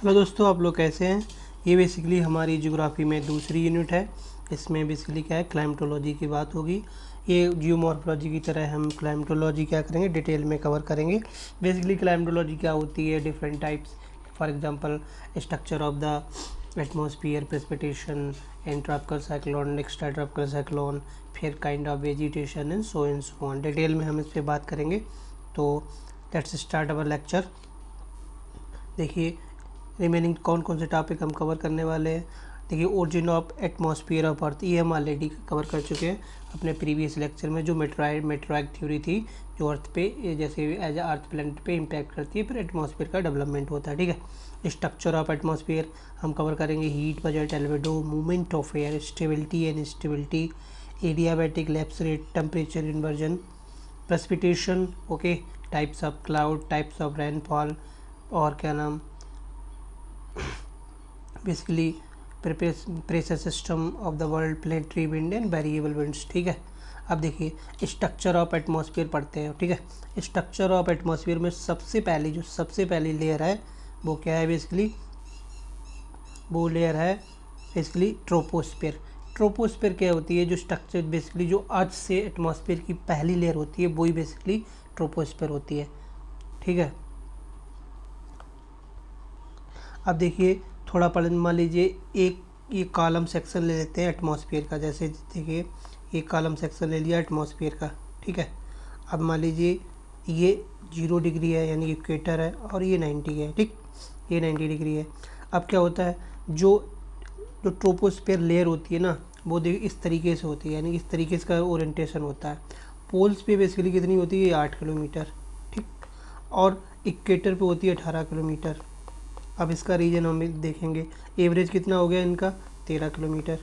Hello दोस्तों, आप लोग कैसे हैं। ये बेसिकली हमारी ज्योग्राफी में दूसरी यूनिट है। इसमें बेसिकली क्या है, क्लाइमेटोलॉजी की बात होगी। ये जियोमॉर्फोलॉजी की तरह हम क्लाइमेटोलॉजी क्या करेंगे, डिटेल में कवर करेंगे। बेसिकली क्लाइमेटोलॉजी क्या होती है, different types, for example structure of the atmosphere, precipitation, in tropical cyclone, extra tropical cyclone, फिर kind of vegetation and so on. Detail में हम इस पर बात करेंगे। तो लेट्स स्टार्ट अवर लेक्चर। देखिए रिमेनिंग कौन कौन से टॉपिक हम कवर करने वाले हैं। देखिए origin of atmosphere of earth, ये हम ऑलरेडी कवर कर चुके हैं अपने प्रीवियस लेक्चर में। जो मेट्रोइड थ्योरी थी, जो अर्थ पे जैसे एज ए अर्थ प्लैनेट पे इम्पैक्ट करती है, फिर एटमॉस्फेयर का डेवलपमेंट होता है। ठीक है, स्ट्रक्चर ऑफ एटमॉस्फेयर हम कवर करेंगे। Heat, budget, albedo, movement of air, stability and instability, adiabatic lapse rate, temperature inversion, precipitation, okay, types of cloud, types of rainfall, और क्या नाम, basically pressure system of the world, planetary wind and variable winds. ठीक है, अब देखिए structure of atmosphere पढ़ते हैं। ठीक है, स्ट्रक्चर ऑफ एटमॉस्फेयर में सबसे पहली लेयर है वो क्या है, बेसिकली वो लेयर है बेसिकली ट्रोपोस्फेयर। ट्रोपोस्फेयर क्या होती है, जो स्ट्रक्चर बेसिकली जो अर्थ से एटमॉस्फेयर की पहली लेयर होती है वही बेसिकली ट्रोपोस्फेयर होती है। ठीक है, अब देखिए थोड़ा पढ़ मान लीजिए एक ये कॉलम सेक्शन ले लेते हैं एटमॉस्फेयर का। जैसे देखिए ये कॉलम सेक्शन ले लिया एटमॉस्फेयर का। ठीक है, अब मान लीजिए ये 0 डिग्री है यानी इक्वेटर है, और ये 90 है। ठीक, ये 90 डिग्री है। अब क्या होता है, जो जो ट्रोपोस्फेयर लेयर होती है ना, वो देखिए इस तरीके से होती है, यानी इस तरीके से का ओरिएंटेशन होता है। पोल्स पे बेसिकली कितनी होती है, 8 किलोमीटर। ठीक, और इक्वेटर पे होती है 18 किलोमीटर। अब इसका रीजन हम देखेंगे, एवरेज कितना हो गया इनका, 13 किलोमीटर।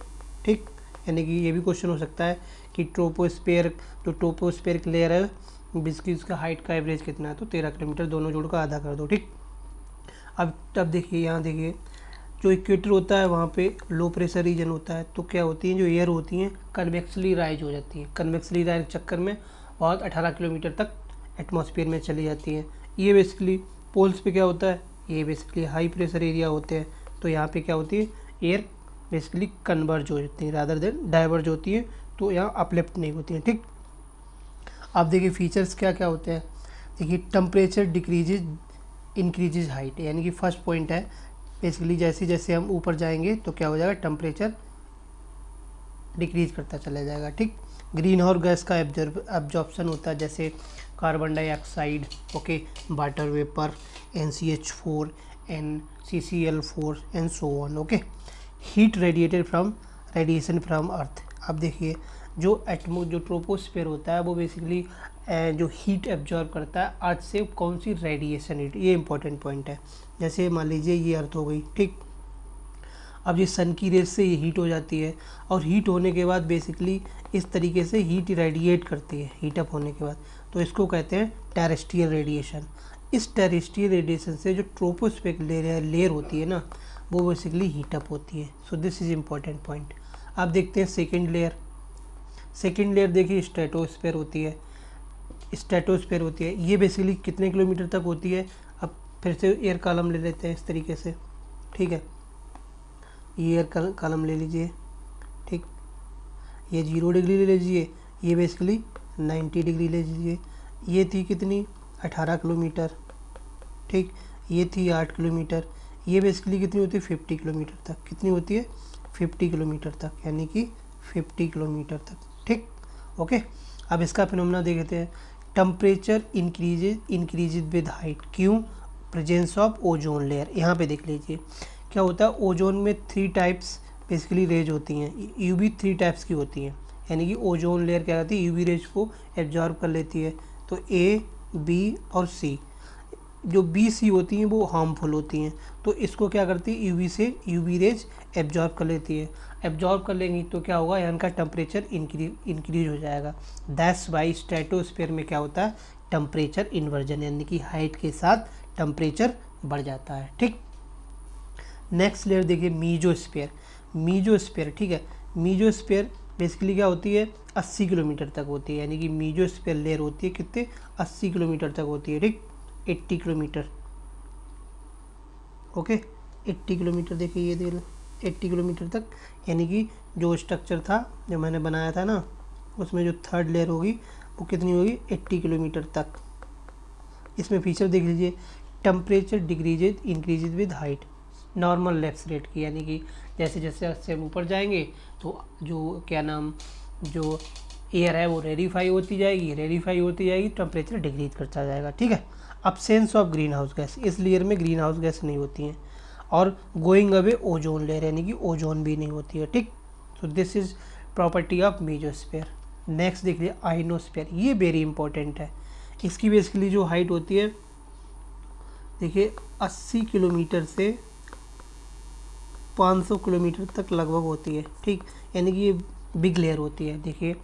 ठीक, यानी कि ये भी क्वेश्चन हो सकता है कि ट्रोपोस्फेयर लेयर है जिसकी उसका हाइट का एवरेज कितना है, तो 13 किलोमीटर, दोनों जोड़ का आधा कर दो। ठीक, अब देखिए यहाँ देखिए जो इक्वेटर होता है वहाँ पे लो प्रेशर रीजन होता है, तो क्या होती हैं, जो एयर होती हैं कन्वेक्सली राइज हो जाती हैं। कन्वेक्सली राइज चक्कर में बहुत 18 किलोमीटर तक एटमॉस्फेयर में चली जाती हैं। ये बेसिकली पोल्स पे क्या होता है, ये बेसिकली हाई प्रेशर एरिया होते हैं, तो यहाँ पे क्या होती है, एयर बेसिकली कन्वर्ज हो जाती है रादर देन डाइवर्ज होती है, तो यहाँ अपलिफ्ट नहीं होती है। ठीक, अब देखिए फीचर्स क्या क्या होते हैं। देखिए टेम्परेचर डिक्रीजेज इंक्रीजेज हाइट, यानी कि फर्स्ट पॉइंट है बेसिकली जैसे जैसे हम ऊपर जाएंगे तो क्या हो जाएगा, टेम्परेचर डिक्रीज करता चला जाएगा। ठीक, ग्रीन हाउस गैस का एब्जॉर्प्शन होता है, जैसे carbon dioxide, okay, water vapour, NCH4, NCCl4 and so on. Okay, heat radiation from earth. अब देखिए जो ट्रोपोस्फेयर होता है वो बेसिकली जो हीट एब्जॉर्ब करता है अर्थ से, कौन सी रेडिएशन हीट, ये इंपॉर्टेंट पॉइंट है। जैसे मान लीजिए ये अर्थ हो गई। ठीक, अब ये सन की रेस से ये हीट हो जाती है, और हीट होने के बाद बेसिकली इस तरीके से हीट रेडिएट करती है हीट अप होने के बाद, तो इसको कहते हैं टेरेस्ट्रियल रेडिएशन। इस टेरेस्ट्रियल रेडिएशन से जो ट्रोपोस्फेरिक लेयर होती है ना, वो बेसिकली हीट अप होती है। So this is important point. अब देखते हैं सेकेंड लेयर देखिए स्ट्रेटोस्फेयर होती है। ये बेसिकली कितने किलोमीटर तक होती है, अब फिर से एयर कॉलम ले लेते हैं इस तरीके से। ठीक है, ये एयर कॉलम ले लीजिए। ठीक, ये 0 डिग्री ले लीजिए, ये बेसिकली 90 डिग्री ले लीजिए। ये थी कितनी, 18 किलोमीटर। ठीक, ये थी 8 किलोमीटर। ये बेसिकली कितनी होती है, 50 किलोमीटर तक। कितनी होती है, 50 किलोमीटर तक, यानी कि 50 किलोमीटर तक। ठीक, ओके, अब इसका फिनोमेना देखते हैं। टेम्परेचर इंक्रीजेज विद हाइट, क्यों, प्रेजेंस ऑफ ओजोन लेयर। यहाँ पे देख लीजिए क्या होता है, ओजोन में 3 टाइप्स बेसिकली रेज होती हैं, यूवी 3 टाइप्स की होती हैं, यानी कि ओजोन लेयर क्या करती है, यूवी रेज को एब्जॉर्ब कर लेती है। तो ए, बी और सी, जो बी सी होती हैं वो हार्मफुल होती हैं, तो इसको क्या करती है, यूवी रेज एब्जॉर्ब कर लेती है। एब्जॉर्ब कर लेंगी तो क्या होगा, यहाँ का टेम्परेचर इंक्रीज हो जाएगा। दैट्स वाई स्ट्रेटोस्फेयर में क्या होता है, टेम्परेचर इन्वर्जन, यानी कि हाइट के साथ टेम्परेचर बढ़ जाता है। ठीक, नेक्स्ट लेयर देखिए मीजोस्फेयर। ठीक है, मीजोस्फेयर बेसिकली क्या होती है, 80 किलोमीटर तक होती है, यानी कि मीजोस्फेयर लेयर होती है कितने, 80 किलोमीटर तक होती है। ठीक, 80 किलोमीटर। ओके, 80 किलोमीटर, देखिए ये देख लो 80 किलोमीटर तक, यानी कि जो स्ट्रक्चर था जो मैंने बनाया था ना, उसमें जो थर्ड लेयर होगी वो कितनी होगी, 80 किलोमीटर तक। इसमें फीचर देख लीजिए, temperature decreases increases with height, normal lapse rate की, यानी कि जैसे जैसे से हम ऊपर जाएंगे तो जो क्या नाम जो एयर है वो रेडिफाई होती जाएगी, टेम्परेचर डिक्रीज करता जाएगा, ठीक है। Absence of green house gas, इस लेयर में ग्रीन हाउस गैस नहीं होती हैं, और गोइंग अवे ओजोन लेयर, यानी कि ओजोन भी नहीं होती है, ठीक। तो this is property of mesosphere. Next देख लीजिए आइनोस्फीयर, ये वेरी इंपॉर्टेंट है। इसकी बेसिकली जो हाइट होती है देखिए 80 किलोमीटर से 500 किलोमीटर तक लगभग होती है, ठीक, यानी कि ये बिग लेयर होती है। देखिए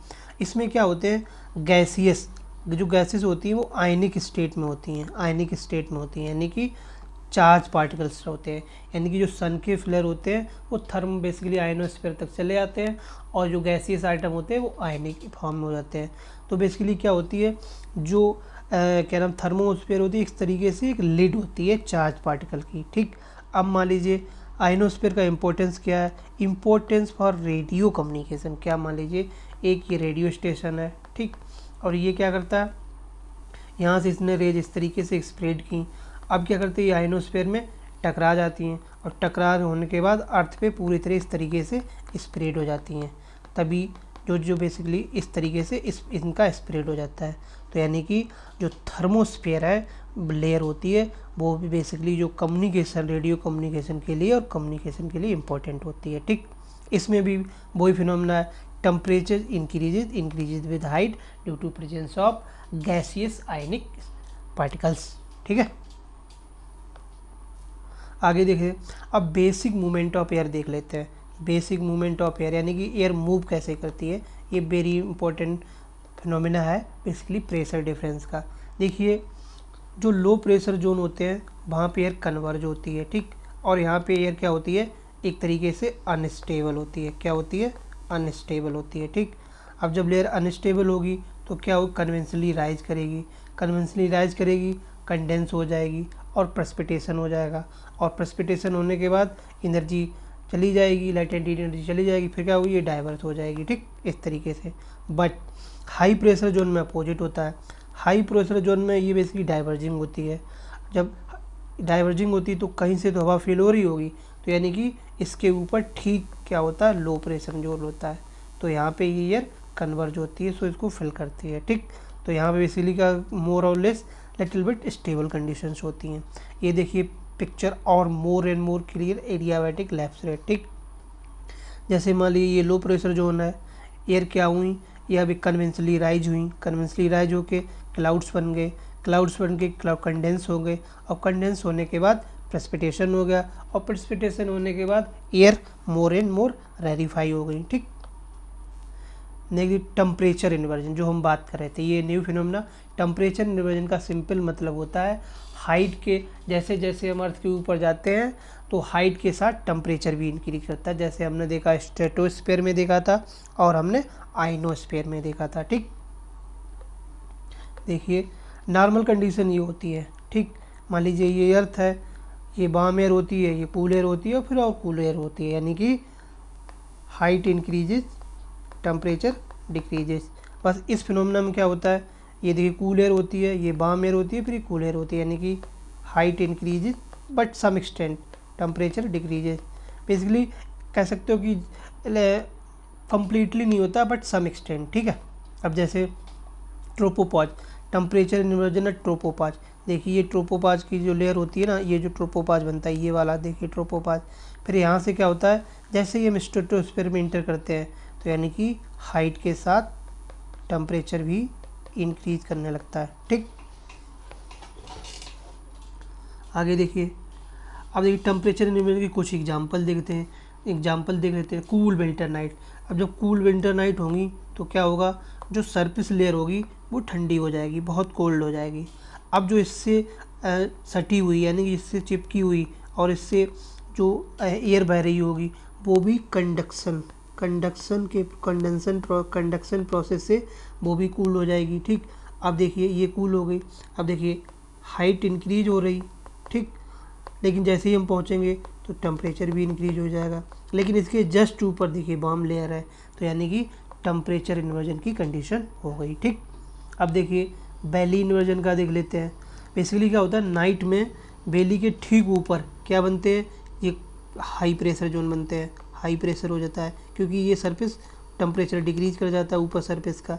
इसमें क्या होते हैं, गैसियस, जो गैसेस होती हैं वो आयनिक स्टेट में होती हैं, यानी कि चार्ज पार्टिकल्स होते हैं, यानी कि जो सन के फ्लेयर होते हैं वो थर्म बेसिकली आयनोस्फीयर तक चले जाते हैं, और जो गैसियस आइटम होते हैं वो आयनिक फॉर्म में हो जाते हैं। तो बेसिकली क्या होती है, जो क्या नाम थर्मोस्फीयर होती है, इस तरीके से एक लिड होती है चार्ज पार्टिकल की, ठीक। अब मान लीजिए आइनोस्फीयर का इंपॉर्टेंस क्या है, इंपॉर्टेंस फॉर रेडियो कम्युनिकेशन, क्या मान लीजिए एक ये रेडियो स्टेशन है, ठीक, और ये क्या करता है, यहाँ से इसने रेज इस तरीके से स्प्रेड की, अब क्या करते हैं ये आइनोस्फीयर में टकरा जाती हैं, और टकरा होने के बाद अर्थ पे पूरी तरह इस तरीके से स्प्रेड हो जाती हैं, तभी जो बेसिकली इस तरीके से इनका स्प्रेड हो जाता है। तो यानी कि जो थर्मोस्फीयर है लेयर होती है वो भी बेसिकली जो कम्युनिकेशन, रेडियो कम्युनिकेशन के लिए और कम्युनिकेशन के लिए इम्पोर्टेंट होती है, ठीक। इसमें भी वही फिनोमेना है, temperature increases with height due to presence of gaseous ionic particles, ठीक है। आगे देखिए, अब बेसिक मूवमेंट ऑफ एयर देख लेते हैं। बेसिक मूवमेंट ऑफ एयर यानी कि एयर मूव कैसे करती है, ये वेरी इंपॉर्टेंट फिनोमेना है बेसिकली प्रेशर डिफरेंस का। देखिए जो लो प्रेशर जोन होते हैं वहाँ पे एयर कन्वर्ज होती है, ठीक, और यहाँ पे एयर क्या होती है, एक तरीके से अनस्टेबल होती है, क्या होती है, अनस्टेबल होती है, ठीक। अब जब लेयर अनस्टेबल होगी तो क्या होगी, कन्वेंशनली राइज करेगी, कंडेंस हो जाएगी और प्रेसिपिटेशन हो जाएगा, और प्रेसिपिटेशन होने के बाद एनर्जी चली जाएगी, लेटेंट एनर्जी चली जाएगी, फिर क्या होगी, ये डाइवर्स हो जाएगी, ठीक, इस तरीके से। बट हाई प्रेशर जोन में अपोजिट होता है, हाई प्रेशर जोन में ये बेसिकली डाइवर्जिंग होती है। जब डाइवर्जिंग होती है तो कहीं से तो हवा फील हो रही होगी, तो यानी कि इसके ऊपर ठीक क्या होता है, लो प्रेशर जोन होता है, तो यहाँ पे ये एयर कन्वर्ज होती है, सो इसको फिल करती है, ठीक। तो यहाँ पे बेसिकली का मोर और less little bit stable conditions होती हैं। ये देखिए पिक्चर और more and more clear adiabatic lapse rate, ठीक। जैसे मान लीजिए ये लो प्रेशर जोन है, एयर क्या हुई, ये अभी कन्वेंशनली राइज होके क्लाउड्स बन गए, क्लाउड कंडेंस हो गए, और कंडेंस होने के बाद प्रेसिपिटेशन हो गया, और प्रेसिपिटेशन होने के बाद एयर मोर एंड मोर रेडिफाई हो गई, ठीक। नेक्स्ट टेम्परेचर इन्वर्जन जो हम बात कर रहे थे, ये न्यू फिनोमेना। टेम्परेचर इन्वर्जन का सिंपल मतलब होता है हाइट के जैसे जैसे हम अर्थ के ऊपर जाते हैं तो हाइट के साथ टेम्परेचर भी इंक्रीज करता है, जैसे हमने देखा स्ट्रेटोस्फीयर में देखा था और हमने आइनोस्फीयर में देखा था, ठीक। देखिए नॉर्मल कंडीशन ये होती है, ठीक। मान लीजिए ये अर्थ है, ये वार्म एयर होती है, ये कूल एयर होती है, और फिर और कूल एयर होती है, यानी कि हाइट इंक्रीजेज टेम्परेचर डिक्रीजेस। बस इस फिनोमेना में क्या होता है, ये देखिए कूल एयर होती है, ये वार्म एयर होती है, फिर ये कूल एयर होती है, यानी कि height increases but some extent temperature decreases. Basically कह सकते हो कि कंप्लीटली नहीं होता बट सम एक्सटेंट, ठीक है। अब जैसे ट्रोपोपॉज, टेम्परेचर इन्वर्जन है ट्रोपोपॉज। देखिए ये ट्रोपोपॉज की जो लेयर होती है ना, ये जो ट्रोपोपॉज बनता है ये वाला, देखिए ट्रोपोपॉज। फिर यहाँ से क्या होता है, जैसे ही हम स्ट्रेटोस्फीयर में इंटर करते हैं तो यानी कि हाइट के साथ टेम्परेचर भी इंक्रीज करने लगता है, ठीक। आगे देखिए, अब देखिए टेम्परेचर इन्वर्जन की कुछ एग्जांपल देखते हैं, देख लेते हैं। कूल विंटर नाइट, अब जब कूल विंटर नाइट होंगी तो क्या होगा, जो सरफेस लेयर होगी वो ठंडी हो जाएगी, बहुत कोल्ड हो जाएगी। अब जो इससे सटी हुई यानी कि इससे चिपकी हुई और इससे जो एयर बह रही होगी वो भी कंडक्शन प्रोसेस से वो भी कूल हो जाएगी, ठीक। अब देखिए ये कूल हो गई, अब देखिए हाइट इंक्रीज हो रही, ठीक। लेकिन जैसे ही हम पहुँचेंगे तो टेम्परेचर भी इंक्रीज हो जाएगा। लेकिन इसके जस्ट ऊपर देखिए वार्म लेयर है, तो यानी कि टेम्परेचर इन्वर्जन की कंडीशन हो गई। ठीक, अब देखिए वैली इन्वर्जन का देख लेते हैं। बेसिकली क्या होता है, नाइट में वैली के ठीक ऊपर क्या बनते हैं, ये हाई प्रेशर जोन बनते हैं। हाई प्रेशर हो जाता है क्योंकि ये सरफेस टेम्परेचर डिक्रीज कर जाता है ऊपर सरफेस का।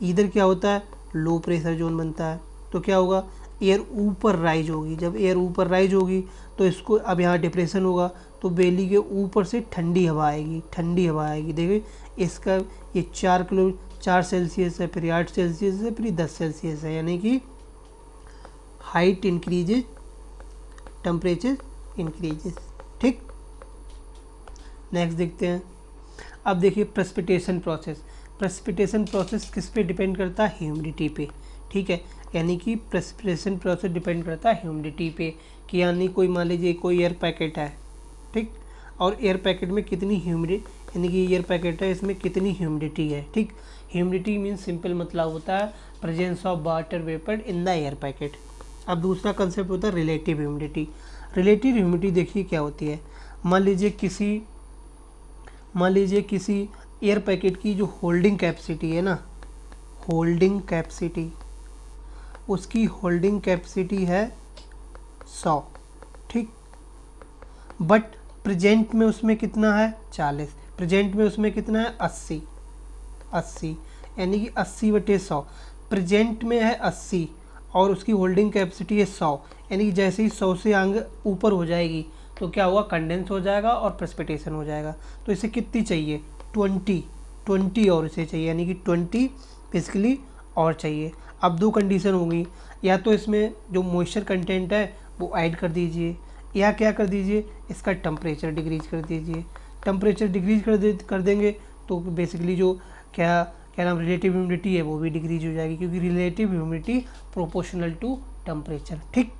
इधर क्या होता है, लो प्रेशर जोन बनता है। तो क्या होगा, एयर ऊपर राइज होगी। जब एयर ऊपर राइज होगी तो इसको, अब यहाँ डिप्रेशन होगा तो वैली के ऊपर से ठंडी हवा आएगी, ठंडी हवा आएगी। देखिए इसका ये 4 सेल्सियस है, फिर 8 सेल्सियस है, फिर 10 सेल्सियस है, यानी कि हाइट इंक्रीजेज, टेम्परेचर इंक्रीजेज। ठीक, नेक्स्ट देखते हैं। अब देखिए प्रेसिपिटेशन प्रोसेस। प्रेसिपिटेशन प्रोसेस किस पे डिपेंड करता है, ह्यूमिडिटी पे। ठीक है, यानी कि प्रेसिपिटेशन प्रोसेस डिपेंड करता है ह्यूमिडिटी पे, कि यानी कोई मान लीजिए कोई एयर पैकेट है, ठीक, और एयर पैकेट में कितनी ह्यूमिडिटी, यानी कि एयर पैकेट है इसमें कितनी ह्यूमिडिटी है। ठीक, ह्यूमिडिटी मीन्स सिंपल मतलब होता है presence of water vapour in the air packet. अब दूसरा कंसेप्ट होता है रिलेटिव ह्यूमिडिटी। रिलेटिव ह्यूमिडिटी देखिए क्या होती है, मान लीजिए किसी एयर पैकेट की जो होल्डिंग कैपेसिटी है ना, होल्डिंग कैपेसिटी, उसकी होल्डिंग कैपेसिटी है 100, ठीक, बट प्रेजेंट में उसमें कितना है 40, प्रेजेंट में उसमें कितना है 80, यानी कि 80/100। प्रेजेंट में है 80 और उसकी होल्डिंग कैपेसिटी है 100, यानी कि जैसे ही 100 से आगे ऊपर हो जाएगी तो क्या हुआ, कंडेंस हो जाएगा और प्रेसिपिटेशन हो जाएगा। तो इसे कितनी चाहिए, 20 और इसे चाहिए, यानी कि 20 बेसिकली और चाहिए। अब दो कंडीशन होगी, या तो इसमें जो मॉइस्चर कंटेंट है वो ऐड कर दीजिए, या क्या कर दीजिए, इसका टेम्परेचर डिक्रीज कर दीजिए। टेम्परेचर डिक्रीज कर देंगे तो बेसिकली जो क्या नाम रिलेटिव ह्यूमिडिटी है वो भी डिक्रीज हो जाएगी, क्योंकि relative humidity proportional to temperature. ठीक,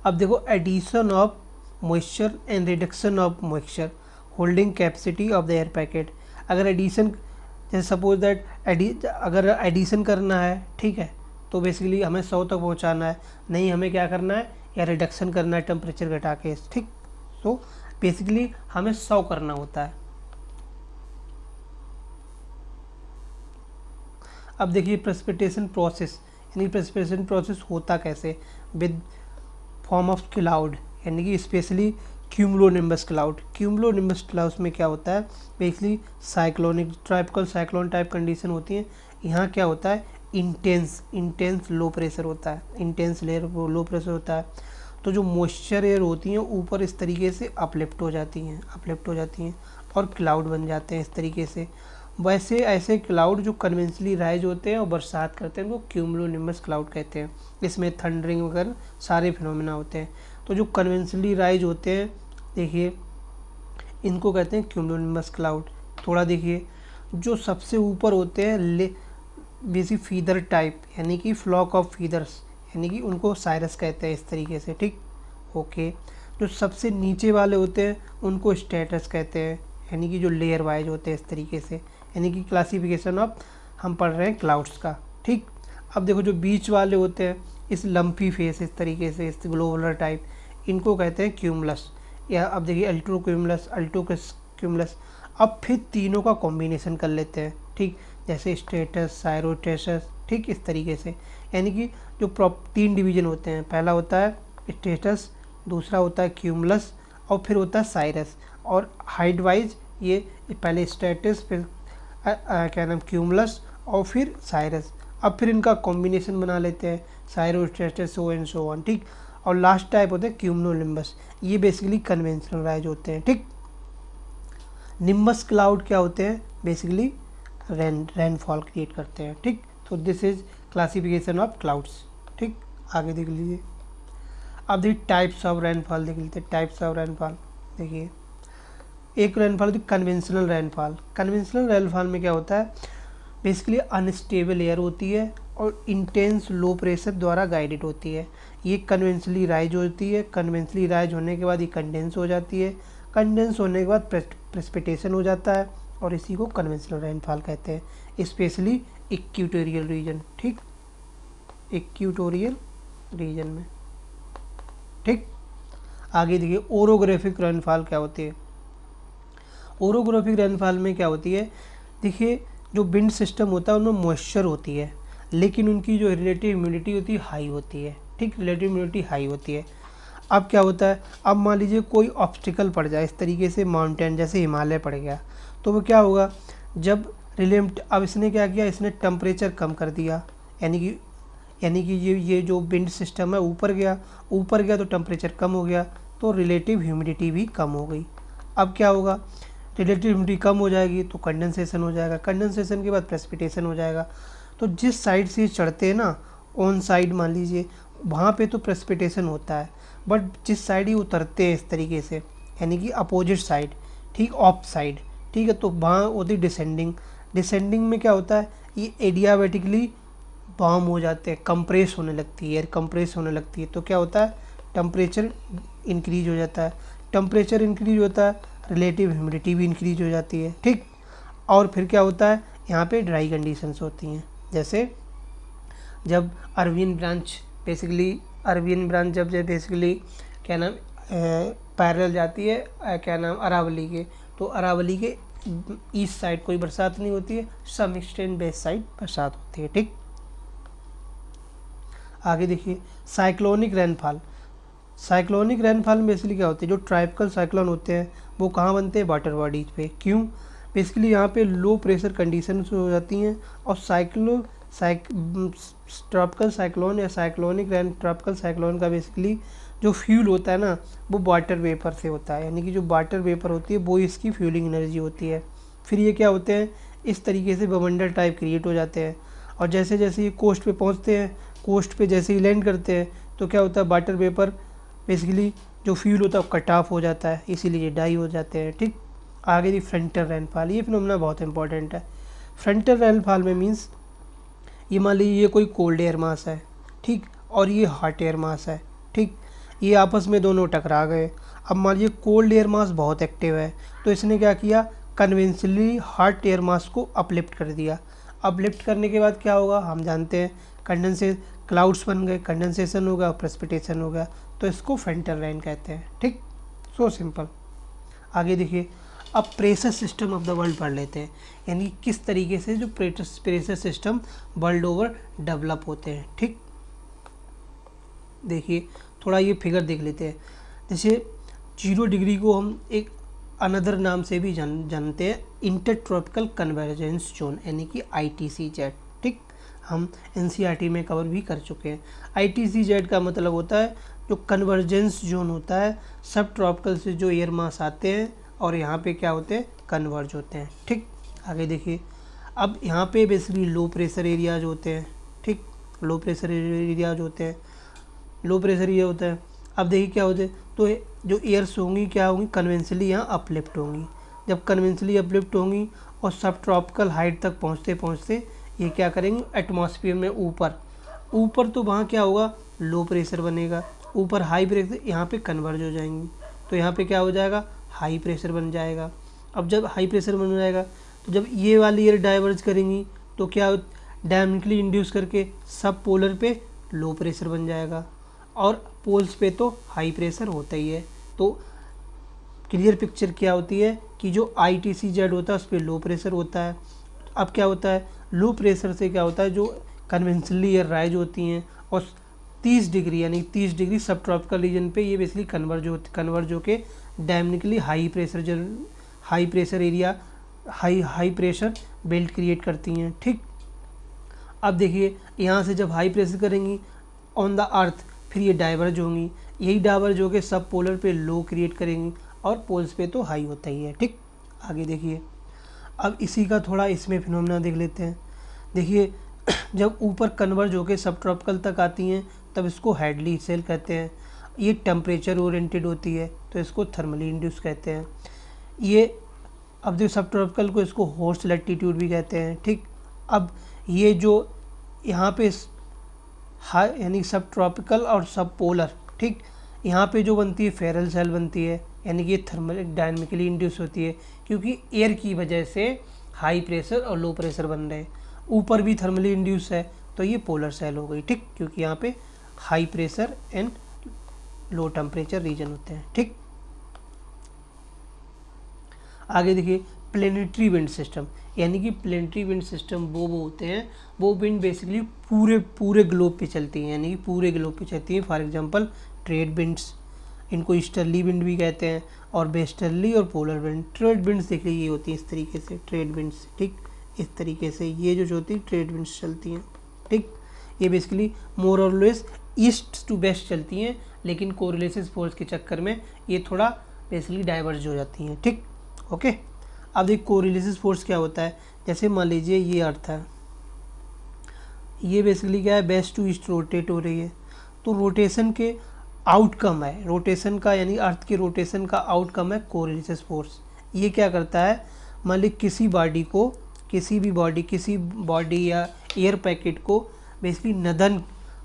अब देखो addition of moisture and reduction of moisture holding capacity of the air packet. अगर एडिशन, जैसे सपोज दैट अगर एडिशन करना है, ठीक है, तो बेसिकली हमें 100 तक पहुंचाना है, नहीं हमें क्या करना है, या रिडक्शन करना है टेम्परेचर घटा के। ठीक, तो बेसिकली हमें 100 करना होता है। अब देखिए प्रेसिपिटेशन प्रोसेस, यानी प्रेसिपिटेशन प्रोसेस होता कैसे, विद फॉर्म ऑफ क्लाउड, यानी कि specially cumulonimbus cloud. Cumulonimbus cloud में क्या होता है, basically cyclonic tropical cyclone type condition होती है। यहाँ क्या होता है, इंटेंस लो प्रेशर होता है, इंटेंस लेयर लो प्रेशर होता है। तो जो मॉइस्चर एयर होती हैं ऊपर इस तरीके से अपलिफ्ट हो जाती हैं और क्लाउड बन जाते हैं इस तरीके से। वैसे ऐसे क्लाउड जो कन्वेंशनली राइज होते हैं और बरसात करते हैं उनको क्यूमुलोनिम्बस क्लाउड कहते हैं। इसमें थंडरिंग वगैरह सारे फिनोमेना होते हैं। तो जो कन्वेंशनली राइज होते हैं, देखिए इनको कहते हैं क्यूमुलोनिम्बस क्लाउड। थोड़ा देखिए जो सबसे ऊपर होते हैं बेसिक फीदर टाइप, यानी कि फ्लॉक ऑफ फीदर्स, यानी कि उनको साइरस कहते हैं इस तरीके से। ठीक, ओके। जो सबसे नीचे वाले होते हैं उनको स्ट्रेटस कहते हैं, यानी कि जो लेयर वाइज होते हैं इस तरीके से, यानी कि क्लासिफिकेशन ऑफ हम पढ़ रहे हैं क्लाउड्स का। ठीक, अब देखो जो बीच वाले होते हैं इस लंपी फेस इस तरीके से, इस ग्लोबुलर टाइप, इनको कहते हैं क्यूमुलस। या अब देखिए अल्ट्रो क्यूमुलस। अब फिर तीनों का कॉम्बिनेशन कर लेते हैं। ठीक, जैसे स्ट्रेटस, साइरोस्ट्रेटस, ठीक, इस तरीके से, यानी कि जो 3 डिवीजन होते हैं, पहला होता है स्ट्रेटस, दूसरा होता है क्यूमुलस और फिर होता है साइरस। और हाइट वाइज ये पहले स्ट्रेटस, फिर क्या नाम क्यूमुलस और फिर साइरस। अब फिर इनका कॉम्बिनेशन बना लेते हैं, साइरोस्ट्रेटस, सो एंड सो ऑन। ठीक, और लास्ट टाइप होते हैं क्यूमुलोनिम्बस। ये बेसिकली कन्वेंशनल राइज होते हैं। ठीक, निम्बस क्लाउड क्या होते हैं, बेसिकली रेनफॉल क्रिएट करते हैं। ठीक, तो this is classification of clouds. ठीक, आगे देख लीजिए। अब देखिए टाइप्स ऑफ रेनफॉल देख लेते हैं। टाइप्स ऑफ रेनफॉल देखिए, एक रेनफॉल होती है कन्वेंशनल रेनफॉल। कन्वेंशनल रेनफॉल में क्या होता है, बेसिकली अनस्टेबल एयर होती है और इंटेंस लो प्रेशर द्वारा गाइडेड होती है। ये कन्वेंशनली राइज होती है, कन्वेंशनली राइज होने के बाद ये कंडेंस हो जाती है, कंडेंस होने के बाद प्रेसिपिटेशन हो जाता है और इसी को कन्वेंशनल रेनफॉल कहते हैं, स्पेशली इक्वेटोरियल रीजन। ठीक, इक्वेटोरियल रीजन में। ठीक, आगे देखिए ओरोग्राफिक रेनफॉल क्या होती है। ओरोग्राफिक रेनफॉल में क्या होती है, देखिए जो विंड सिस्टम होता है उनमें मॉइस्चर होती है, लेकिन उनकी जो रिलेटिव ह्यूमिडिटी होती है हाई होती है, ठीक, रिलेटिव ह्यूमिडिटी हाई होती है। अब क्या होता है, अब मान लीजिए कोई ऑब्स्टिकल पड़ जाए इस तरीके से, माउंटेन जैसे हिमालय पड़ गया, तो वो क्या होगा, जब अब इसने क्या किया, इसने टेम्परेचर कम कर दिया, यानी कि ये जो विंड सिस्टम है ऊपर गया तो टेम्परेचर कम हो गया, तो रिलेटिव ह्यूमिडिटी भी कम हो गई। अब क्या होगा, रिलेटिव ह्यूमिडिटी कम हो जाएगी तो कंडेंसेशन हो जाएगा, कंडेंसेशन के बाद प्रेसिपिटेशन हो जाएगा। तो जिस साइड से चढ़ते हैं ना, ऑन साइड मान लीजिए, वहाँ पे तो प्रेसिपिटेशन होता है, बट जिस साइड ही उतरते हैं इस तरीके से, यानी कि अपोजिट साइड, ठीक, ऑफ साइड, ठीक है, तो वहाँ होती डिसेंडिंग में क्या होता है, ये एडियाबेटिकली वार्म हो जाते हैं, कंप्रेस होने लगती है, एयर कंप्रेस होने लगती है, तो क्या होता है, टेम्परेचर इंक्रीज हो जाता है, टेम्परेचर इंक्रीज होता है, रिलेटिव ह्यूमिडिटी भी इंक्रीज हो जाती है, ठीक। और फिर क्या होता है, यहाँ पे ड्राई कंडीशंस होती हैं, जैसे जब अरबियन ब्रांच जब बेसिकली क्या नाम पैरेलल जाती है क्या नाम अरावली के, तो अरावली के ईस्ट साइड कोई बरसात नहीं होती है, सम एक्सटेंट वेस्ट साइड बरसात होती है, ठीक। आगे देखिए साइक्लोनिक रेनफॉल में बेसिकली क्या होती है, जो ट्रॉपिकल साइक्लोन होते हैं वो कहाँ बनते हैं, वाटर बॉडीज पे। क्यों, बेसिकली यहाँ पे लो प्रेशर कंडीशंस हो जाती हैं, और ट्रॉपिकल साइक्लोन या ट्रॉपिकल साइक्लोन का बेसिकली जो फ्यूल होता है ना, वो वाटर वेपर से होता है, यानी कि जो वाटर वेपर होती है वो इसकी फ्यूलिंग एनर्जी होती है। फिर ये क्या होते हैं, इस तरीके से बवंडर टाइप क्रिएट हो जाते हैं, और जैसे जैसे ये कोस्ट पे पहुँचते हैं, कोस्ट पे जैसे ही लैंड करते हैं, तो क्या होता है, वाटर वेपर बेसिकली जो फ्यूल होता है वो कट ऑफ हो जाता है, इसीलिए ये डाई हो जाते हैं, ठीक। आगे दी फ्रंटल रेनफॉल, ये फिनोमेना बहुत इंपॉर्टेंट है। फ्रंटल रेनफॉल में मीन्स ये मान लीजिए ये कोई कोल्ड एयर मास है, ठीक, और ये हॉट एयर मास है, ठीक, ये आपस में दोनों टकरा गए। अब मान लीजिए कोल्ड एयर मास बहुत एक्टिव है, तो इसने क्या किया, कन्वेंशनली हॉट एयर मास को अपलिफ्ट कर दिया। अपलिफ्ट करने के बाद क्या होगा, हम जानते हैं, क्लाउड्स बन गए, कंडेंसेशन हो गया और प्रेसिपिटेशन हो गया, तो इसको फ्रंटल रेन कहते हैं, ठीक, सो सिंपल। आगे देखिए, अब pressure system of the world पढ़ लेते हैं, यानी किस तरीके से जो pressure system world over develop होते हैं, ठीक। देखिए थोड़ा ये फिगर देख लेते हैं, जैसे 0 डिग्री को हम एक अनदर नाम से भी जानते हैं, इंटर ट्रॉपिकल कन्वर्जेंस जोन, यानी कि ITCZ, ठीक, हम NCERT में कवर भी कर चुके हैं। ITCZ का मतलब होता है जो कन्वर्जेंस जोन होता है, सब ट्रॉपिकल से जो एयर मास आते हैं और यहाँ पे क्या होते हैं, कन्वर्ज होते हैं, ठीक। आगे देखिए, अब यहाँ पे बेसिकली लो प्रेशर एरियाज होते हैं, ठीक, लो प्रेशर एरियाज होते हैं, लो प्रेशर ये होता है। अब देखिए क्या होते हैं, तो जो एयर्स होंगी क्या होंगी, कन्वेंशनली यहाँ अपलिफ्ट होंगी, जब कन्वेंशनली अपलिफ्ट होंगी और सब ट्रॉपिकल हाइट तक पहुँचते पहुँचते ये क्या करेंगे, एटमॉस्फेयर में ऊपर तो वहाँ क्या होगा, लो प्रेशर बनेगा, ऊपर हाई प्रेशर यहाँ पे कन्वर्ज हो जाएंगी, तो यहाँ पे क्या हो जाएगा, हाई प्रेशर बन जाएगा। अब जब हाई प्रेशर बन जाएगा तो जब ये वाली एयर डाइवर्ज करेंगी तो क्या डायनामिकली इंड्यूस करके सब पोलर पे लो प्रेशर बन जाएगा, और पोल्स पे तो हाई प्रेशर होता ही है। तो क्लियर पिक्चर क्या होती है कि जो ITCZ होता है उस पर लो प्रेशर होता है। अब क्या होता है, लो प्रेशर से क्या होता है, जो कन्वेंशनली एयर राइज होती हैं और 30 डिग्री यानी 30 डिग्री सब ट्रॉपिकल रीजन पे ये बेसिकली कन्वर्ज होके dynamically high pressure area high pressure belt create करती हैं, ठीक। अब देखिए यहाँ से जब हाई प्रेशर करेंगी ऑन द अर्थ, फिर ये डाइवर्ज होंगी, यही डाइवर्ज होकर सब पोलर पे लो क्रिएट करेंगी और पोल्स पे तो हाई होता ही है, ठीक। आगे देखिए, अब इसी का थोड़ा इसमें फिनोमेना देख लेते हैं। देखिए जब ऊपर कन्वर्ज होकर सब ट्रॉपिकल तक आती हैं तब इसको हेडली सेल कहते हैं। ये टेम्परेचर ओरिएंटेड होती है तो इसको थर्मली इंड्यूस कहते हैं। ये अब जो सब ट्रॉपिकल को इसको होस्ट लैटिट्यूड भी कहते हैं, ठीक। अब ये जो यहाँ पे हाई यानी सब ट्रॉपिकल और सब पोलर, ठीक, यहाँ पे जो बनती है फेरल सेल बनती है, यानी कि ये थर्मल डायनामिकली इंड्यूस होती है क्योंकि एयर की वजह से हाई प्रेशर और लो प्रेशर बन रहे हैं। ऊपर भी थर्मली इंड्यूस है तो ये पोलर सेल हो गई, ठीक, क्योंकि यहाँ पे high pressure and low temperature region होते हैं। ठीक, आगे देखिए प्लेनेटरी विंड सिस्टम, यानी कि प्लेनेटरी विंड सिस्टम वो होते हैं, वो विंड बेसिकली पूरे पूरे ग्लोब पे चलती हैं, यानी कि पूरे ग्लोब पे चलती हैं। फॉर एग्जांपल ट्रेड विंड्स, इनको ईस्टर्ली विंड भी कहते हैं, और वेस्टर्ली और पोलर विंड। ट्रेड विंड्स देखिए ये होती है इस तरीके से, ट्रेड विंड्स, ठीक, इस तरीके से ये जो होती है ट्रेड विंड्स चलती हैं। ठीक, ये बेसिकली मोर और लेस ईस्ट टू वेस्ट चलती हैं, लेकिन कोरिलेशन फोर्स के चक्कर में ये थोड़ा बेसिकली डाइवर्ज हो जाती हैं। ठीक, ओके। अब देखिए कोरिलेशन फोर्स क्या होता है, जैसे मान लीजिए ये अर्थ है, ये बेसिकली क्या है, वेस्ट टू ईस्ट रोटेट हो रही है, तो रोटेशन के आउटकम है, रोटेशन का यानी अर्थ के रोटेशन का आउटकम है कोरिलेशन फोर्स। ये क्या करता है, मान ली किसी बॉडी को, किसी बॉडी या एयर पैकेट को बेसिकली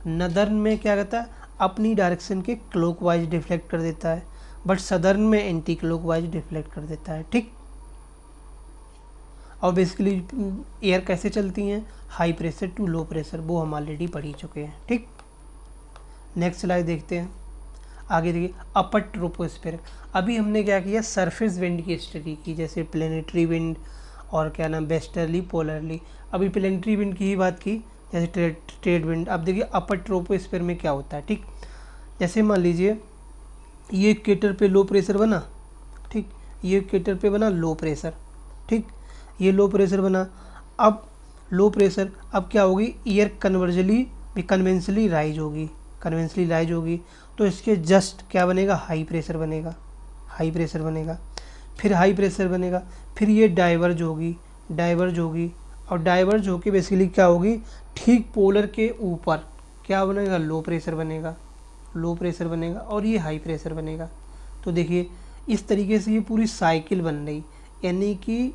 नदर्न में क्या करता है, अपनी डायरेक्शन के क्लॉकवाइज डिफ्लेक्ट कर देता है, बट सदर्न में एंटी क्लॉकवाइज डिफ्लेक्ट कर देता है। ठीक, और बेसिकली एयर कैसे चलती हैं, high pressure to low pressure, वो हम ऑलरेडी पढ़ ही चुके हैं। ठीक, नेक्स्ट स्लाइड देखते हैं। आगे देखिए अपर ट्रोपोस्फेयर, अभी हमने क्या किया, सरफेस विंड की स्टडी की, जैसे प्लेनेटरी विंड और क्या नाम वेस्टर्ली पोलरली। अभी प्लेनेटरी विंड की ही बात की, जैसे ट्रेड विंड। अब देखिए अपर ट्रोपोस्फेयर में क्या होता है। ठीक, जैसे मान लीजिए ये इक्वेटर पे लो प्रेशर बना, ठीक, ये इक्वेटर पे बना लो प्रेशर, ठीक, ये लो प्रेशर बना। अब लो प्रेशर, अब क्या होगी, एयर कन्वेंशनली राइज होगी, तो इसके जस्ट क्या बनेगा, हाई प्रेशर बनेगा, फिर हाई प्रेशर बनेगा, फिर ये डाइवर्ज होगी, और डाइवर्ज होके बेसिकली क्या होगी, ठीक पोलर के ऊपर क्या बनेगा, लो प्रेशर बनेगा, और ये हाई प्रेशर बनेगा। तो देखिए इस तरीके से ये पूरी साइकिल बन रही, यानी कि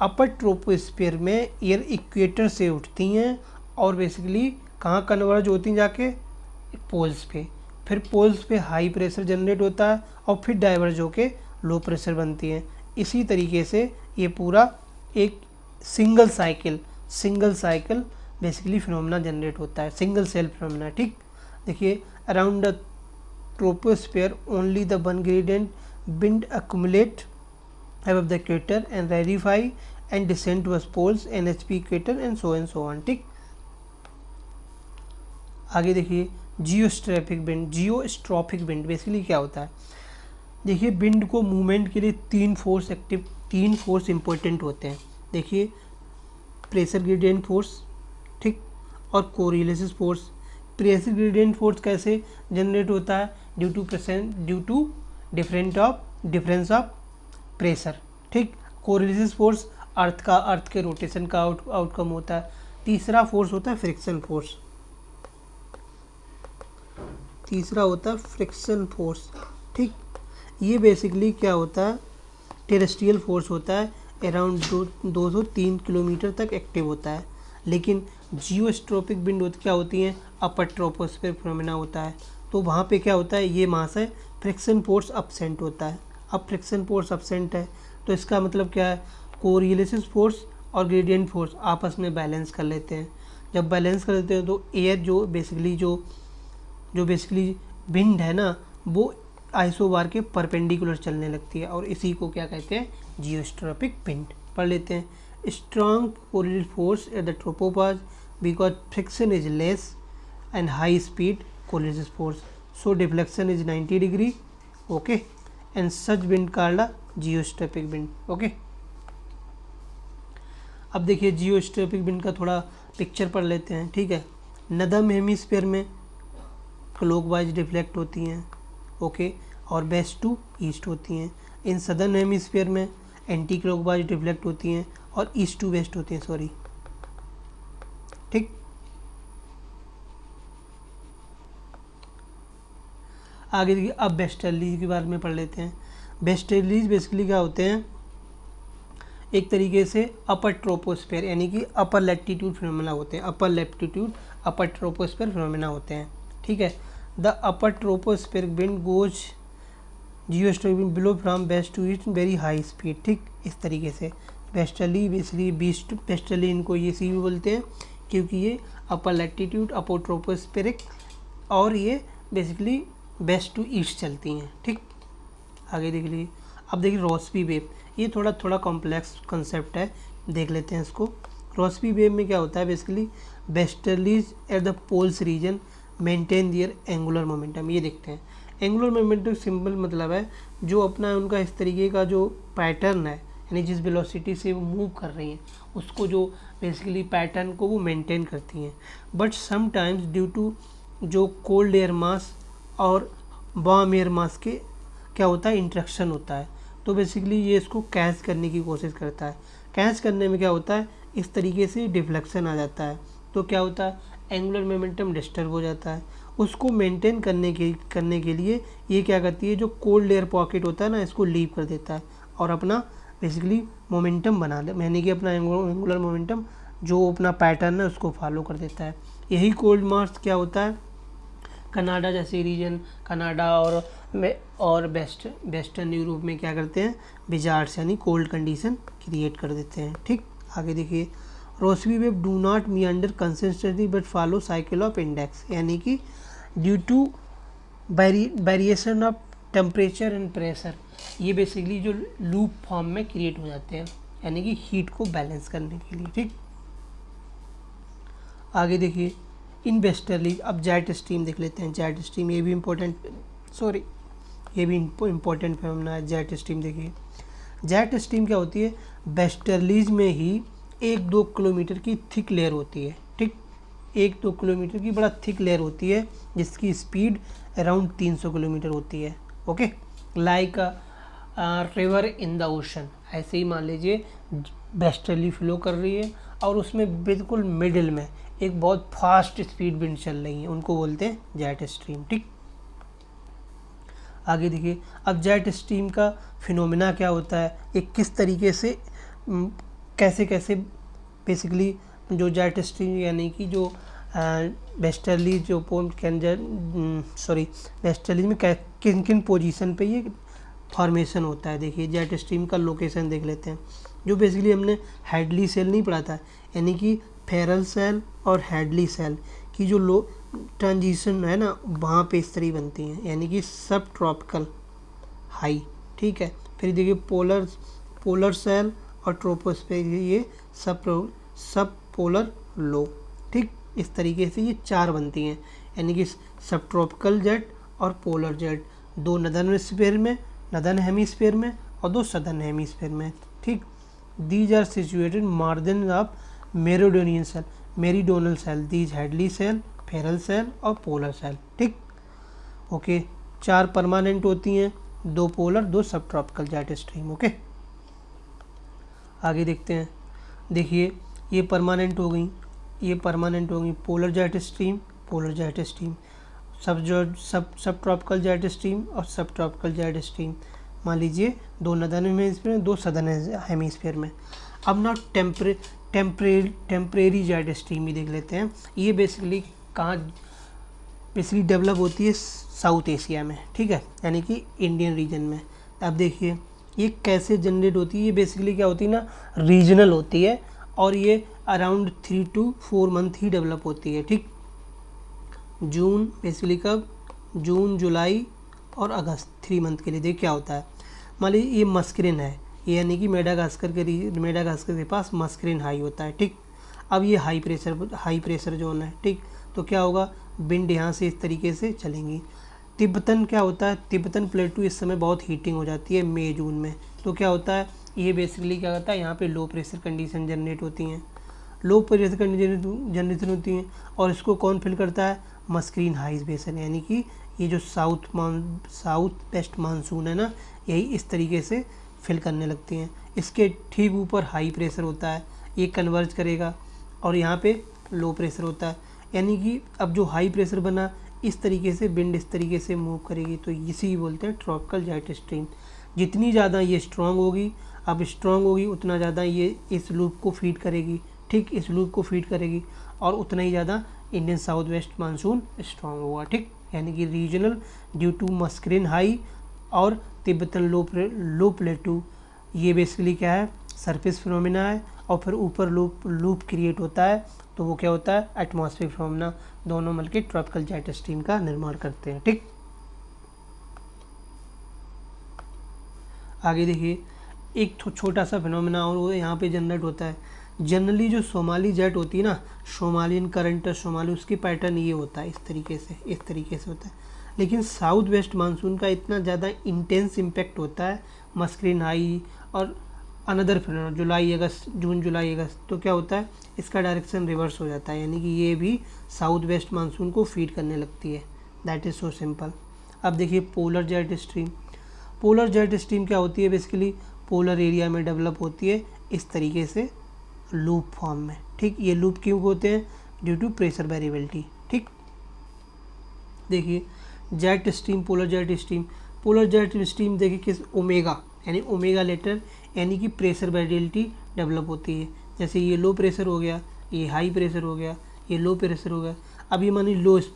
अपर ट्रोपोस्फीयर में एयर इक्वेटर से उठती हैं और बेसिकली कहाँ कन्वर्ज होती हैं, जाके पोल्स पे, फिर पोल्स पे हाई प्रेशर जनरेट होता है और फिर डाइवर्ज होके लो प्रेशर बनती हैं। इसी तरीके से ये पूरा एक single cycle basically phenomena generate होता है, सिंगल सेल फिनोमेना। ठीक, देखिए around the troposphere only the one gradient wind accumulate above the equator and rarefy and descend towards poles, NHP equator and so on। ठीक, आगे देखिए जियोस्ट्रॉपिक wind basically क्या होता है, देखिए विंड को मूवमेंट के लिए तीन फोर्स इंपॉर्टेंट होते हैं। देखिए प्रेशर ग्रेडियंट फोर्स, ठीक, और correlation force. Pressure gradient force कैसे जनरेट होता है, due to difference of pressure. ठीक, कोरिलेशन फोर्स अर्थ के रोटेशन का आउटकम होता है। तीसरा फोर्स होता है फ्रिक्शन फोर्स, ठीक, ये बेसिकली क्या होता है, टेरेस्ट्रियल फोर्स होता है, अराउंड 203 किलोमीटर तक एक्टिव होता है। लेकिन जियोस्ट्रोपिक विंड क्या होती हैं, अपर ट्रोपोस्फेयर फिनोमेना होता है, तो वहाँ पे क्या होता है, ये मास है, फ्रिक्शन फोर्स अब्सेंट होता है। अब फ्रिक्शन फोर्स अब्सेंट है तो इसका मतलब क्या है, कोरिलेशन फोर्स और ग्रेडियंट फोर्स आपस में बैलेंस कर लेते हैं। जब बैलेंस कर लेते हैं तो एयर जो बेसिकली विंड है ना, वो आइसोबार के परपेंडिकुलर चलने लगती है, और इसी को क्या कहते हैं, जियोस्ट्रोपिक विंड। पढ़ लेते हैं, strong Coriolis force at the tropopause because friction is less and high speed Coriolis force, so deflection is 90 degree, okay, and such wind called geostrophic wind. Okay, अब देखिए जियोस्ट्रोपिक विंड का थोड़ा पिक्चर पढ़ लेते हैं। ठीक है, नदर्न हेमिस्फीयर में क्लॉकवाइज डिफ्लेक्ट होती हैं, ओके, और वेस्ट टू ईस्ट होती हैं। इन सदर्न हेमिस्फीयर में एंटी क्लॉकवाइज डिफ्लेक्ट होती हैं और ईस्ट टू वेस्ट होती हैं, सॉरी। ठीक, आगे देखिए अब वेस्टर्लीज के बारे में पढ़ लेते हैं। वेस्टर्लीज बेसिकली क्या होते हैं, एक तरीके से अपर ट्रोपोस्फेयर यानी कि अपर लैटिट्यूड फिनोमेना होते हैं, अपर ट्रोपोस्फेयर फिनोमेना होते हैं। ठीक है, the upper troposphere wind goes geostrophic wind below from west to east very high speed. ठीक, इस तरीके से वेस्टर्ली वेस्टर्ली इनको ये सी भी बोलते हैं क्योंकि ये अपर लैटिट्यूड अपर ट्रोपोस्फेरिक, और ये बेसिकली वेस्ट टू ईस्ट चलती हैं, ठीक। आगे देख लीजिए। अब देखिए रोस्बी वेव, ये थोड़ा कॉम्प्लेक्स कंसेप्ट है, देख लेते हैं इसको। रोस्बी वेव में क्या होता है, basically westerlies at the poles region maintain their angular momentum. ये देखते हैं एंगुलर मोमेंटम सिंपल मतलब है जो अपना उनका इस तरीके का जो पैटर्न है, यानी जिस वेलोसिटी से वो मूव कर रही हैं उसको जो बेसिकली पैटर्न को वो मेंटेन करती हैं। बट समटाइम्स ड्यू टू जो कोल्ड एयर मास और वार्म एयर मास के क्या होता है, इंट्रैक्शन होता है, तो बेसिकली ये इसको कैच करने की कोशिश करता है। कैच करने में क्या होता है, इस तरीके से डिफ्लेक्शन आ जाता है, तो क्या होता है, एंगुलर मोमेंटम डिस्टर्ब हो जाता है। उसको मेंटेन करने के लिए ये क्या करती है, जो कोल्ड एयर पॉकेट होता है ना, इसको लीव कर देता है और अपना बेसिकली मोमेंटम बना ले, यानी कि अपना एंगुलर मोमेंटम जो अपना पैटर्न है उसको फॉलो कर देता है। यही कोल्ड मास क्या होता है, कनाडा जैसे रीजन, कनाडा और वेस्टर्न यूरोप में क्या करते हैं, विजार्ड्स यानी कोल्ड कंडीशन क्रिएट कर देते हैं, ठीक। आगे देखिए, Rossby wave do not meander consistently but follow cycle of index, यानी कि due to variation of temperature and pressure, ये बेसिकली जो लूप फॉर्म में क्रिएट हो जाते हैं, यानी कि हीट को बैलेंस करने के लिए, ठीक। आगे देखिए, इन वेस्टर्ली, अब जेट स्ट्रीम देख लेते हैं। जेट स्ट्रीम ये भी इम्पोर्टेंट फिनोमेना है। जेट स्ट्रीम देखिए, जेट स्ट्रीम क्या होती है, वेस्टर्लीज में ही 1-2 किलोमीटर की थिक लेयर होती है, ठीक। 1-2 किलोमीटर की बड़ा थिक लेयर होती है जिसकी स्पीड अराउंड 300 किलोमीटर होती है, okay. Like river in the ocean, ऐसे ही मान लीजिए वेस्टर्ली फ्लो कर रही है और उसमें बिल्कुल मिडिल में एक बहुत फास्ट स्पीड विंड चल रही है, उनको बोलते हैं जेट स्ट्रीम, ठीक। आगे देखिए, अब जेट स्ट्रीम का फिनोमेना क्या होता है, एक किस तरीके से कैसे बेसिकली जो जेट स्ट्रीम यानी कि जो वेस्टर्ली जो वेस्टर्ली में किन किन पोजीशन पे ये फॉर्मेशन होता है। देखिए जेट स्ट्रीम का लोकेशन देख लेते हैं, जो बेसिकली हमने हेडली सेल नहीं पढ़ा था, यानी कि फेरल सेल और हेडली सेल की जो लो ट्रांजिशन है ना, वहाँ पे इस तरह बनती हैं, यानी कि सब ट्रॉपिकल हाई, ठीक है। फिर देखिए पोलर सेल और ट्रोपोस्फेयर, ये सब पोलर लो, ठीक। इस तरीके से ये 4 बनती हैं, यानी कि सब ट्रॉपिकल जेट और पोलर जेट, 2 नदर्न हेमीस्फीयर में और 2 सदर्न हेमीस्फीयर में, ठीक। These are situated margin of meridional cell, these Hadley cell, Ferrel cell और पोलर सेल, ठीक। ओके, 4 परमानेंट होती हैं, 2 पोलर, 2 सब ट्रॉपिकल जेट स्ट्रीम, ओके। आगे देखते हैं, देखिए ये परमानेंट हो गई पोलर जेट स्ट्रीम, सब ट्रॉपिकल जेट स्ट्रीम और सब ट्रॉपिकल जेट स्ट्रीम, मान लीजिए 2 नदर्न हेमीस्फीयर में, 2 सदर्न हेमीस्फीयर में। अब ना टेम्परेरी जेट स्ट्रीम भी देख लेते हैं। ये बेसिकली डेवलप होती है साउथ एशिया में, ठीक है, यानी कि इंडियन रीजन में। अब देखिए ये कैसे जनरेट होती है, ये बेसिकली क्या होती है ना, रीजनल होती है और ये around 3 to 4 month he develop होती है, ठीक। जून बेसिकली कब, जून, जुलाई और अगस्त, 3 मंथ के लिए। देख क्या होता है, मान लीजिए ये मस्क्रिन है, ये यानी कि मेडागास्कर के पास मस्क्रिन हाई होता है, ठीक। अब ये हाई प्रेशर जोन है, ठीक। तो क्या होगा, विंड यहाँ से इस तरीके से चलेंगी। तिब्बतन क्या होता है, तिब्बतन प्लेटू इस समय बहुत हीटिंग हो जाती है मई जून में, तो क्या होता है, ये बेसिकली क्या होता है, यहाँ पे लो प्रेशर कंडीशन जनरेट होती हैं, जनरेशन होती हैं और इसको कौन फिल करता है, मस्क्रीन हाइज बेसन, यानी कि ये जो साउथ वेस्ट मानसून है ना, यही इस तरीके से फिल करने लगती हैं। इसके ठीक ऊपर हाई प्रेशर होता है, ये कन्वर्ज करेगा और यहाँ पे लो प्रेशर होता है, यानी कि अब जो हाई प्रेशर बना इस तरीके से विंड इस तरीके से मूव करेगी, तो इसी बोलते हैं ट्रॉपिकल जेट स्ट्रीम। जितनी ज़्यादा ये स्ट्रांग होगी उतना ज़्यादा ये इस लूप को फीड करेगी, ठीक, इस लूप को फीड करेगी और उतना ही ज़्यादा Indian south west monsoon strong होगा, ठीक। यानी कि रीजनल ड्यू टू मस्क्रिन हाई और तिब्बतन लो प्लेटू, ये बेसिकली क्या है, सरफेस फिनोमिना है और फिर ऊपर लूप क्रिएट होता है, तो वो क्या होता है, एटमॉस्फेरिक फिनोमिना, दोनों मिलकर ट्रॉपिकल जेट स्ट्रीम का निर्माण करते हैं, ठीक। आगे देखिए, एक छोटा सा फिनोमेना और वो यहाँ पे जनरेट होता है। जनरली जो सोमाली जेट होती है ना, सोमालियन करंट सोमाली, उसकी पैटर्न ये होता है, इस तरीके से होता है। लेकिन साउथ वेस्ट मानसून का इतना ज़्यादा इंटेंस इम्पैक्ट होता है, मस्करीन हाई और अनदर फिनोमेना जुलाई अगस्त, जून जुलाई अगस्त, तो क्या होता है, इसका डायरेक्शन रिवर्स हो जाता है, यानी कि ये भी साउथ वेस्ट मानसून को फीड करने लगती है। That is so simple. अब देखिए polar jet stream. Polar jet stream क्या होती है, बेसिकली पोलर एरिया में डेवलप होती है इस तरीके से लूप फॉर्म में। ठीक, ये लूप क्यों होते हैं, ड्यू टू प्रेशर वेरिएबिलिटी। ठीक, देखिए jet stream, polar jet stream देखिए किस ओमेगा, यानी ओमेगा लेटर, यानी कि प्रेशर वेरिएबिलिटी डेवलप होती है। जैसे ये लो प्रेशर हो गया, ये हाई प्रेशर हो गया, ये लो प्रेशर हो गया। अब ये मानिए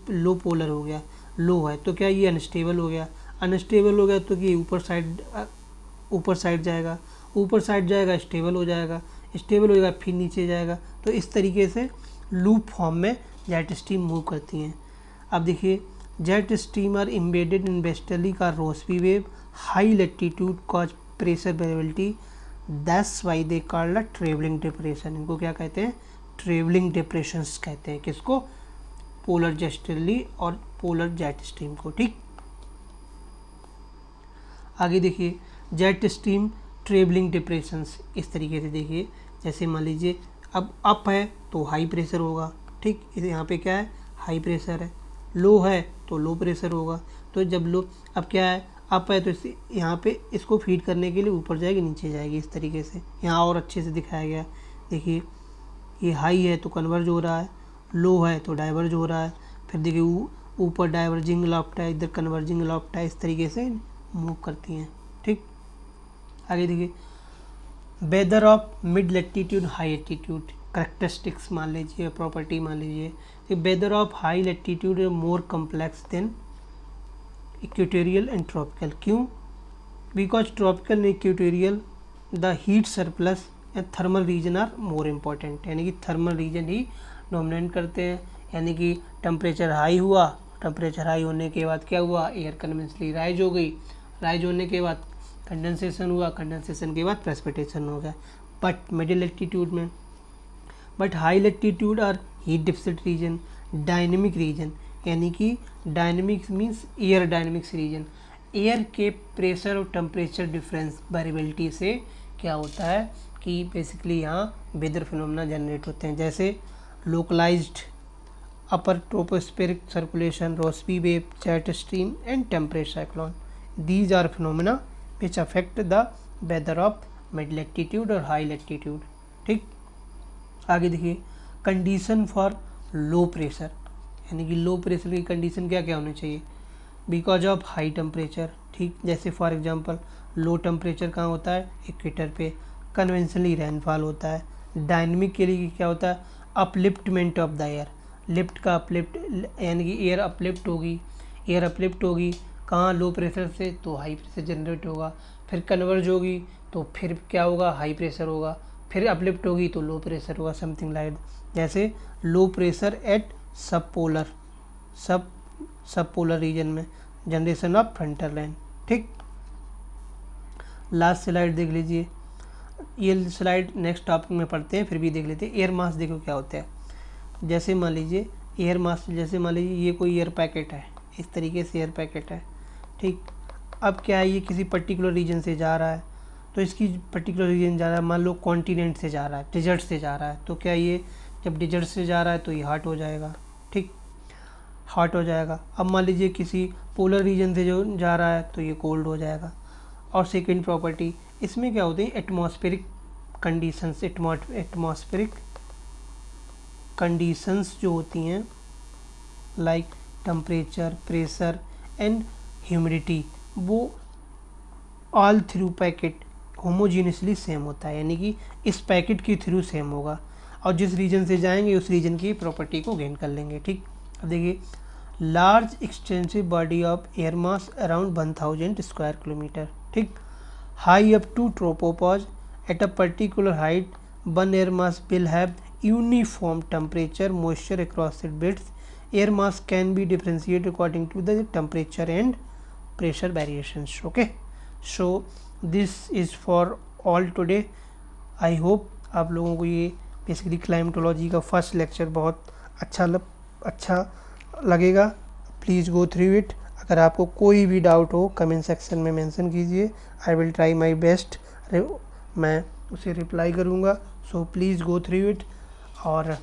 लो पोलर हो गया, लो है तो क्या ये अनस्टेबल हो गया, तो कि ऊपर साइड जाएगा, स्टेबल हो जाएगा, फिर नीचे जाएगा। तो इस तरीके से लूप फॉर्म में जेट स्ट्रीम मूव करती हैं। अब देखिए jet stream are embedded in westerly का Rossby wave, high latitude cause pressure variability, that's why they called a travelling depression. इनको क्या कहते हैं, ट्रेवलिंग डिप्रेशंस कहते हैं। किसको, पोलर जेस्टरली और पोलर जेट स्ट्रीम को। ठीक, आगे देखिए जेट स्ट्रीम ट्रेवलिंग डिप्रेशंस इस तरीके से देखिए, जैसे मान लीजिए अब अप है तो हाई प्रेशर होगा। ठीक, यहाँ पे क्या है, हाई प्रेशर है, लो है तो लो प्रेशर होगा। तो जब लो, अब क्या है, अप है तो यहाँ पे इसको फीड करने के लिए ऊपर जाएगी नीचे जाएगी, इस तरीके से। यहाँ और अच्छे से दिखाया गया, देखिए ये हाई है तो कन्वर्ज हो रहा है, लो है तो डाइवर्ज हो रहा है, फिर देखिए ऊपर डाइवर्जिंग लॉफ्ट है, इधर कन्वर्जिंग लॉफ्ट है, इस तरीके से मूव करती हैं। ठीक, आगे देखिए weather of mid latitude high altitude, characteristics मान लीजिए, प्रॉपर्टी मान लीजिए कि weather of high latitude more complex than equatorial and tropical. क्यों, because tropical and equatorial the heat surplus and thermal region are more important, यानी कि thermal reason ही dominate करते हैं। यानी कि टेम्परेचर हाई हुआ, टेम्परेचर हाई होने के बाद क्या हुआ, एयर कन्वेंशनली राइज हो गई, राइज होने के बाद कंडेंसेशन हुआ, कंडेंसेशन के बाद प्रेसिपिटेशन हो गया। बट मिडिल एल्टीट्यूड में, बट हाई लैटिट्यूड और heat deficit region, dynamic region, यानी कि dynamics means air dynamics region, air के प्रेशर और टेम्परेचर डिफरेंस वेरिएबिलिटी से क्या होता है कि बेसिकली यहाँ वेदर फिनोमेना जनरेट होते हैं। जैसे localised upper tropospheric circulation, Rossby wave, jet stream and temperate cyclone, these are phenomena which affect the weather of mid latitude और हाई लैटिट्यूड। ठीक, आगे देखिए कंडीशन फॉर लो प्रेशर, यानी कि लो प्रेशर की कंडीशन क्या क्या होनी चाहिए, बिकॉज ऑफ हाई टेम्परेचर। ठीक, जैसे फॉर एग्जांपल लो टेम्परेचर कहाँ होता है, इक्वेटर पे, कन्वेंशनली रेनफॉल होता है। डायनेमिक के लिए क्या होता है, upliftment of the air, lift का अपलिफ्ट, यानी कि एयर अपलिफ्ट होगी कहाँ, लो प्रेशर से, तो हाई प्रेशर जनरेट होगा, फिर कन्वर्ज होगी तो फिर क्या होगा, हाई प्रेशर होगा, फिर अपलिफ्ट होगी तो लो प्रेशर होगा, समथिंग लाइक। जैसे लो प्रेशर एट सब पोलर रीजन में, जनरेशन ऑफ फ्रंटल लाइन। ठीक, लास्ट स्लाइड देख लीजिए, ये स्लाइड नेक्स्ट टॉपिक में पढ़ते हैं, फिर भी देख लेते हैं। एयर मास देखो क्या होता है, जैसे मान लीजिए एयर मास, जैसे मान लीजिए ये कोई एयर पैकेट है, इस तरीके से एयर पैकेट है। ठीक, अब क्या है, ये किसी पर्टिकुलर रीजन से जा रहा है, तो इसकी पर्टिकुलर रीजन जा रहा है, मान लो कॉन्टिनेंट से जा रहा है, डिजर्ट से जा रहा है, तो क्या ये जब डिजर्ट से जा रहा है तो ये हॉट हो जाएगा। ठीक, हॉट हो जाएगा। अब मान लीजिए किसी पोलर रीजन से जो जा रहा है तो ये कोल्ड हो जाएगा। और सेकेंड प्रॉपर्टी इसमें क्या होती है, एटमॉस्फेरिक कंडीशंस, एटमॉस्फेरिक कंडीशंस जो होती हैं like temperature, pressure and humidity, वो all through packet homogeneously same होता है, यानी कि इस पैकेट के थ्रू सेम होगा, और जिस रीजन से जाएंगे उस रीजन की प्रॉपर्टी को गेन कर लेंगे। ठीक, अब देखिए large extensive body of air mass around 1000 square kilometre. ठीक, high up to tropopause at a particular height, one air mass will have uniform temperature moisture across it bits, air mass can be differentiated according to the temperature and pressure variations. Okay, so this is for all today. I hope आप लोगों को ये basically climatology का first lecture बहुत अच्छा लगेगा। Please go through it. अगर आपको कोई भी डाउट हो कमेंट सेक्शन में मेंशन कीजिए, I will try my best, मैं उसे रिप्लाई करूँगा। So please go through it और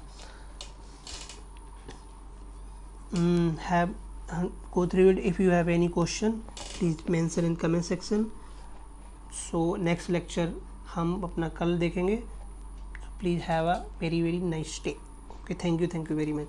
go through it. If you have any question please mention in comment section. So next lecture हम अपना कल देखेंगे. So please have a very nice day. Okay, thank you very much.